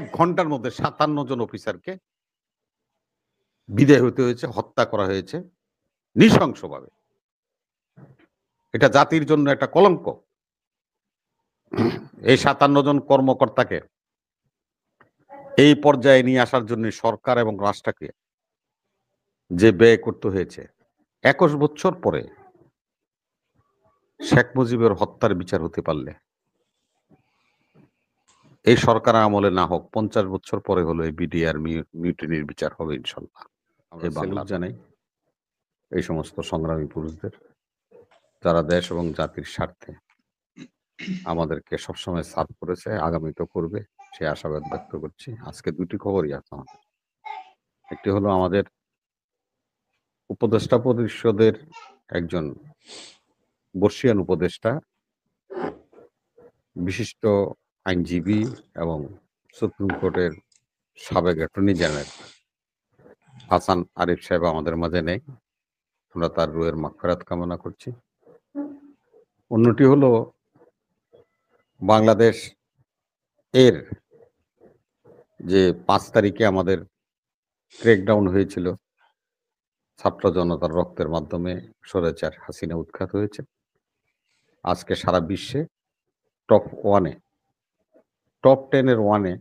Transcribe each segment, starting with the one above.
1 ঘন্টার মধ্যে ৫৭ জন অফিসারকে বিদায় হতে হয়েছে, হত্যা করা হয়েছে নৃশংসভাবে। এটা জাতির জন্য একটা কলঙ্ক। এই ৫৭ জন কর্মকর্তাকে এই পর্যায়ে নিয়ে আসার জন্য সরকার এবং রাষ্ট্রকে যে ব্যয় করতে হয়েছে, ২১ বছর পরে শেখ মুজিবের হত্যার বিচার হতে পারলে এই সরকার আমলে না হোক ৫০ বছর পরে হলো এই বিডিআর মিউটিনির বিচার হবে ইনশাল্লাহ। আমরা স্যালুট জানাই এই সমস্ত সংগ্রামী পুরুষদের, যারা দেশ এবং জাতির স্বার্থে আমাদেরকে সবসময় সার্ভ করেছে, আগামীতেও করবে, সে আশাবাদ ব্যক্ত করছি। আজকে ২টি খবরই আছে আমাদের। একটি হলো আমাদের উপদেষ্টা পরিষদের একজন বর্ষিয়ান উপদেষ্টা, বিশিষ্ট আইনজীবী এবং সুপ্রিম কোর্টের সাবেক অ্যাটর্নি জেনারেল হাসান আরিফ সাহেব আমাদের মাঝে নেই। আমরা তার রুহের মাগফিরাত কামনা করছি। অন্যটি হলো বাংলাদেশ এর যে ৫ তারিখে আমাদের ক্র্যাকডাউন হয়েছিল, ছাত্র জনতার রক্তের মাধ্যমে স্বৈরাচার হাসিনা উৎখাত হয়েছে। আজকে সারা বিশ্বে টপ 10-এর 1-এ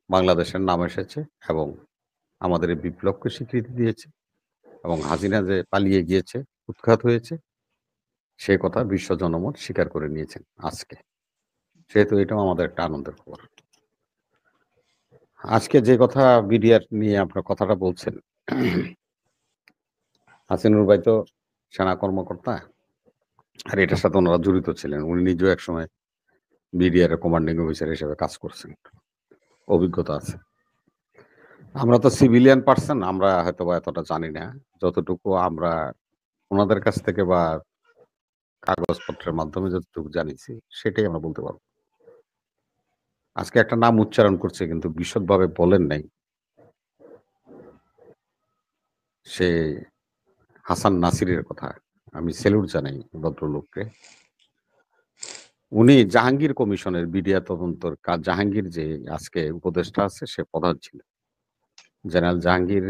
বাংলাদেশের নাম এসেছে এবং আমাদের এই বিপ্লবকে স্বীকৃতি দিয়েছে এবং হাসিনা যে পালিয়ে গিয়েছে, উৎখাত হয়েছে, সে কথা বিশ্ব জনমত স্বীকার করে নিয়েছেন আজকে। সেহেতু এটাও আমাদের একটা আনন্দের খবর। আজকে যে কথা বিডিআর নিয়ে আপনার কথাটা বলছেন, হাসিনুর ভাই তো সেনা কর্মকর্তা, আর এটার সাথে ওনারা জড়িত ছিলেন। উনি নিজেও একসময় বিডিআর এর কমান্ডিং অফিসার হিসেবে কাজ করছেন, অভিজ্ঞতা আছে। আমরা তো সিভিলিয়ান পার্সন, আমরা হয়তো বা এতটা জানি না। যতটুকু আমরা ওনাদের কাছ থেকে বা কাগজপত্রের মাধ্যমে যতটুকু জানিছি সেটাই আমরা বলতে পারবো। আজকে একটা নাম উচ্চারণ করছে কিন্তু বিশদভাবে বলেন নাই, সে হাসান নাসিরের কথা। আমি স্যালুট জানাই ভদ্রলোককে। উনি জাহাঙ্গীর কমিশনের বিডিআর তদন্তর কাজ, জাহাঙ্গীর যে আজকে উপদেষ্টা আছে সে প্রধান ছিল। জেনারেল জাহাঙ্গীর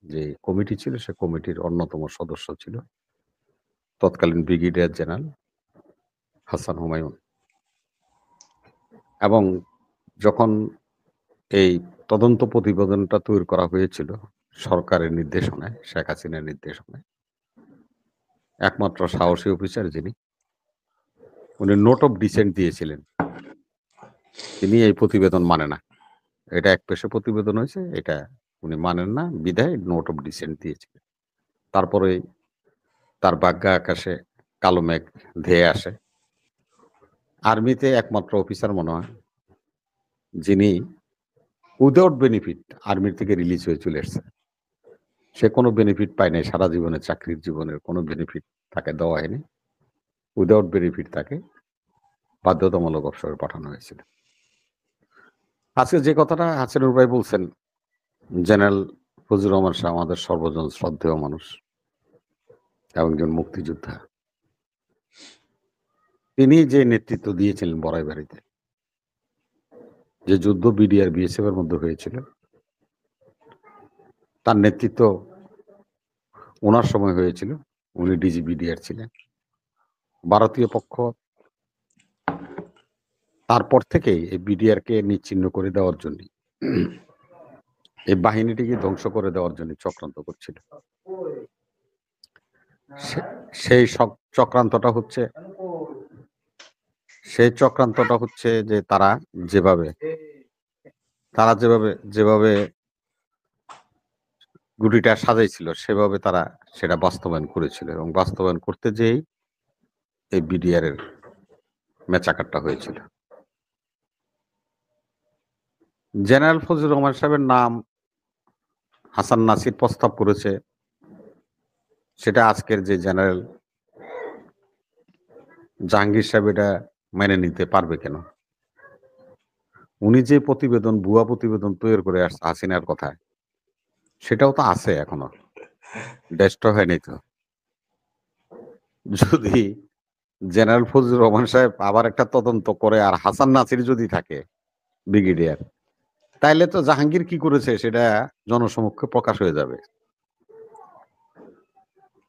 যে কমিটি ছিল সে কমিটির অন্যতম সদস্য ছিল তৎকালীন ব্রিগেডিয়ার জেনারেল হাসান হুমায়ুন। এবং যখন এই তদন্ত প্রতিবেদনটা তৈরি করা হয়েছিল সরকারের নির্দেশনায়, শেখ হাসিনার নির্দেশনায়, একমাত্র সাহসী অফিসার যিনি, উনি নোট অফ ডিসেন্ট দিয়েছিলেন। তিনি এই প্রতিবেদন মানে না, এটা এক পেশে প্রতিবেদন হয়েছে, এটা উনি মানেন না, বিধায় নোট অফ ডিসেন্ট দিয়েছিলেন। তারপরে তার ভাগ্য আকাশে কালো মেঘ ধেয়ে আসে। আর্মিতে একমাত্র অফিসার মনে হয় যিনি উইদাউট বেনিফিট আর্মির থেকে রিলিজ হয়ে চলে এসছে। সে কোনো বেনিফিট পায় নাই, সারা জীবনে চাকরির জীবনের কোনো বেনিফিট তাকে দেওয়া হয়নি। উইদাউট বেনিফিট তাকে বাধ্যতামূলক অবসরে পাঠানো হয়েছিল। আজকে যে কথাটা হাসিনুর ভাই বলছেন, জেনারেল ফজলুর রহমান শাহ আমাদের সর্বজন শ্রদ্ধেয় মানুষ এবং একজন মুক্তিযোদ্ধা। তিনি যে নেতৃত্ব দিয়েছিলেন বড়াইবাড়িতে, যে যুদ্ধ বিডিআর বিএসএফ এর মধ্যে হয়েছিল, তার নেতৃত্ব ওনার সময় হয়েছিল। উনি ডিজি বিডিআর ছিলেন। ভারতীয় পক্ষ তারপর থেকেই এই বিডিআর কে নিচ্ছিন্ন করে দেওয়ার জন্য, এই বাহিনীটিকে ধ্বংস করে দেওয়ার জন্য চক্রান্ত করছিল। সেই চক্রান্তটা হচ্ছে যে তারা যেভাবে গুটিটা সাজাইছিল সেভাবে তারা সেটা বাস্তবায়ন করেছিল এবং বাস্তবায়ন করতে যেই এই বিডিআর এর মেচাকাটটা হয়েছিল। জেনারেল ফজলুর রহমান সাহেবের নাম হাসান নাসির প্রস্তাব করেছে, সেটা আজকের যে জেনারেল জাহাঙ্গীর সাহেব এটা মেনে নিতে পারবে কেন? উনি যে প্রতিবেদন, ভুয়া প্রতিবেদন তৈরি করে আসছে হাসিনার কথা, সেটাও তো আছে এখনো, ডেস্ট্রয় হয়নি তো। যদি জেনারেল ফজলুর রহমান সাহেব আবার একটা তদন্ত করে আর হাসান নাসির যদি থাকে ব্রিগেডিয়ার, তাইলে তো জাহাঙ্গীর কি করেছে সেটা জনসমক্ষে প্রকাশ হয়ে যাবে।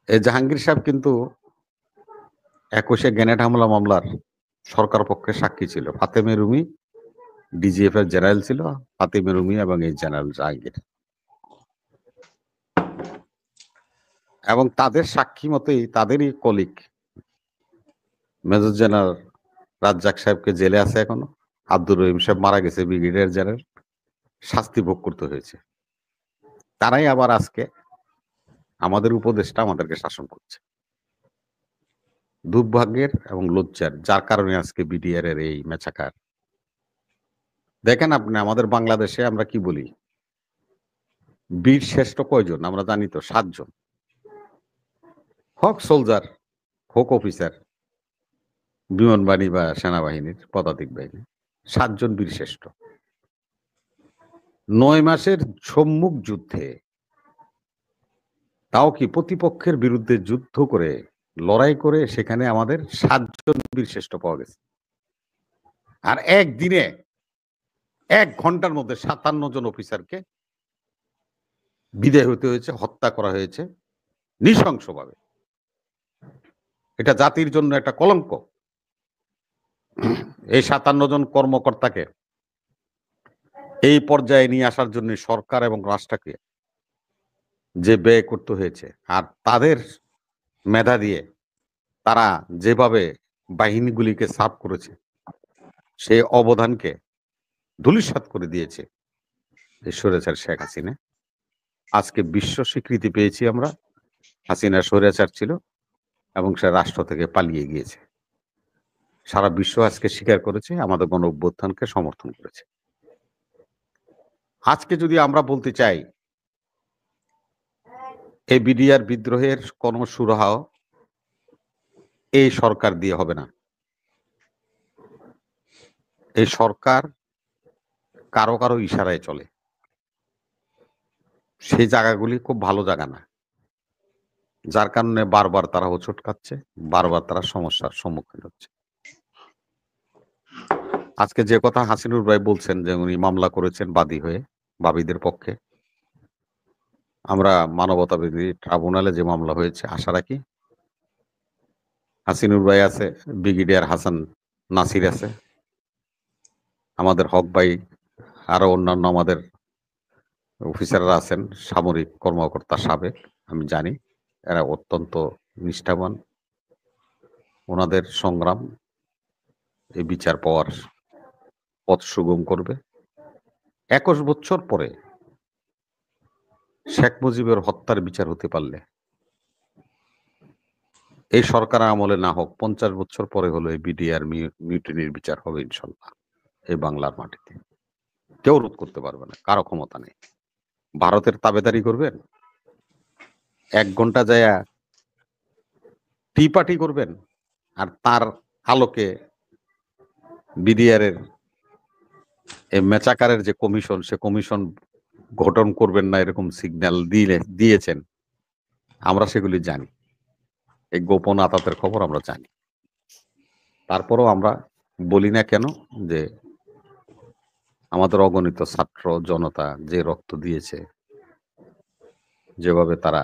এই জাহাঙ্গীর সাহেব কিন্তু ২১-এ গ্রেনেড হামলা মামলার সরকার পক্ষের সাক্ষী ছিল। ফাতেমে রুমি ডিজিএফ এর জেনারেল ছিল, ফাতেমে রুমি এবং এই জেনারেল জাহাঙ্গীর। এবং তাদের সাক্ষী মতেই তাদেরই কলিগ মেজর জেনারেল রাজ্জাক সাহেবকে জেলে আছে এখনো। আব্দুর রহিম সাহেব মারা গেছে, ব্রিগেডিয়ার জেনারেল, শাস্তি ভোগ করতে হয়েছে। তারাই আবার আজকে আমাদের উপদেশটা আমাদেরকে শাসন করছে। দুর্ভাগ্যের এবং লজ্জার, যার কারণে আজকে বিডিআর এর এই মেছাকার। দেখেন আপনি আমাদের বাংলাদেশে আমরা কি বলি, বীর শ্রেষ্ঠ কয়জন আমরা জানি তো? 7 জন। হোক সোলজার, হোক অফিসার, বিমান বাহিনী বা সেনাবাহিনীর পদাতিক বাহিনী, 7 জন বীর শ্রেষ্ঠ। 9 মাসের সম্মুখ যুদ্ধে, তাও কি প্রতিপক্ষের বিরুদ্ধে যুদ্ধ করে লড়াই করে সেখানে আমাদের 7 জন বীর শ্রেষ্ঠ পাওয়া গেছে। আর একদিনে 1 ঘন্টার মধ্যে 57 জন অফিসারকে বিদায় হতে হয়েছে, হত্যা করা হয়েছে নৃশংসভাবে। এটা জাতির জন্য একটা কলঙ্ক। এই 57 জন কর্মকর্তাকে এই পর্যায়ে নিয়ে আসার জন্য সরকার এবং রাষ্ট্রকে যে ব্যয় করতে হয়েছে, আর তাদের মেধা দিয়ে তারা যেভাবে বাহিনীগুলিকে সাফ করেছে, সেই অবদানকে ধূলিসাৎ করে দিয়েছে এই স্বৈরাচার শেখ হাসিনা। আজকে বিশ্ব স্বীকৃতি পেয়েছি আমরা, হাসিনা স্বৈরাচার ছিল এবং সে রাষ্ট্র থেকে পালিয়ে গিয়েছে। সারা বিশ্ব আজকে স্বীকার করেছে, আমাদের গণ অভ্যুত্থানকে সমর্থন করেছে। আজকে যদি আমরা বলতে চাই এই বিডিআর বিদ্রোহের কোনো সুরাহা এই সরকার দিয়ে হবে না। এই সরকার কারো কারো ইশারায় চলে। সেই জায়গাগুলি খুব ভালো জায়গা না, যার কারণে বারবার তারা হোঁচট খাচ্ছে, বারবার তারা সমস্যার সম্মুখীন হচ্ছে। আজকে যে কথা হাসিনুর ভাই বলছেন যে উনি মামলা করেছেন বাদী হয়ে বাদীদের পক্ষে, আমরা মানবতাবিরোধী ট্রাইব্যুনালে যে মামলা হয়েছে আশা রাখি হাসিনুর ভাই আছে, ব্রিগেডিয়ার হাসান নাসির আছে, আমাদের হক ভাই, আরো অন্যান্য আমাদের অফিসাররা আছেন, সামরিক কর্মকর্তা সাবেক, আমি জানি এরা অত্যন্ত নিষ্ঠাবান। ওনাদের সংগ্রাম এই বিচার পাওয়ার পথ সুগম করবে। 21 বছর পরে শেখ মুজিবের হত্যার বিচার হতে পারলে, এই সরকার আমলে না হোক 50 বছর পরে হলো এই বিডিআর মিউটিনির বিচার হবে ইনশাল্লাহ এই বাংলার মাটিতে। কেউ রোধ করতে পারবে না, কারো ক্ষমতা নেই। ভারতের তাবেদারি করবেন, 1 ঘন্টা যায়া টি পার্টি করবেন, আর তার আলোকে বিডিআর এর এই মেচাকারের যে কমিশন, সে কমিশন গঠন করবেন না, এরকম সিগন্যাল দিয়েছেন। আমরা সেগুলি জানি, এই গোপন আতাতের খবর আমরা জানি। তারপরও আমরা বলি না কেন যে আমাদের অগণিত ছাত্র জনতা যে রক্ত দিয়েছে, যেভাবে তারা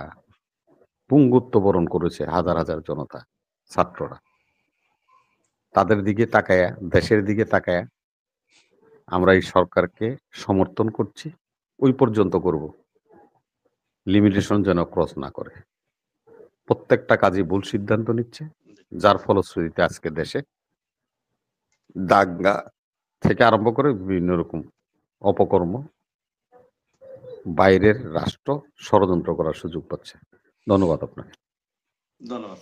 পুঙ্গুত্ব বরণ করেছে, হাজার হাজার জনতা ছাত্ররা, তাদের দিকে তাকায়া, দেশের দিকে তাকায়া আমরা এই সরকারকে সমর্থন করছি। ওই পর্যন্ত করব, লিমিটেশন যেন ক্রস না করে। প্রত্যেকটা কাজে ভুল সিদ্ধান্ত নিচ্ছে, যার ফলশ্রুতিতে আজকে দেশে দাঙ্গা থেকে আরম্ভ করে বিভিন্ন রকম অপকর্ম, বাইরের রাষ্ট্র ষড়যন্ত্র করার সুযোগ পাচ্ছে। ধন্যবাদ আপনাকে। ধন্যবাদ।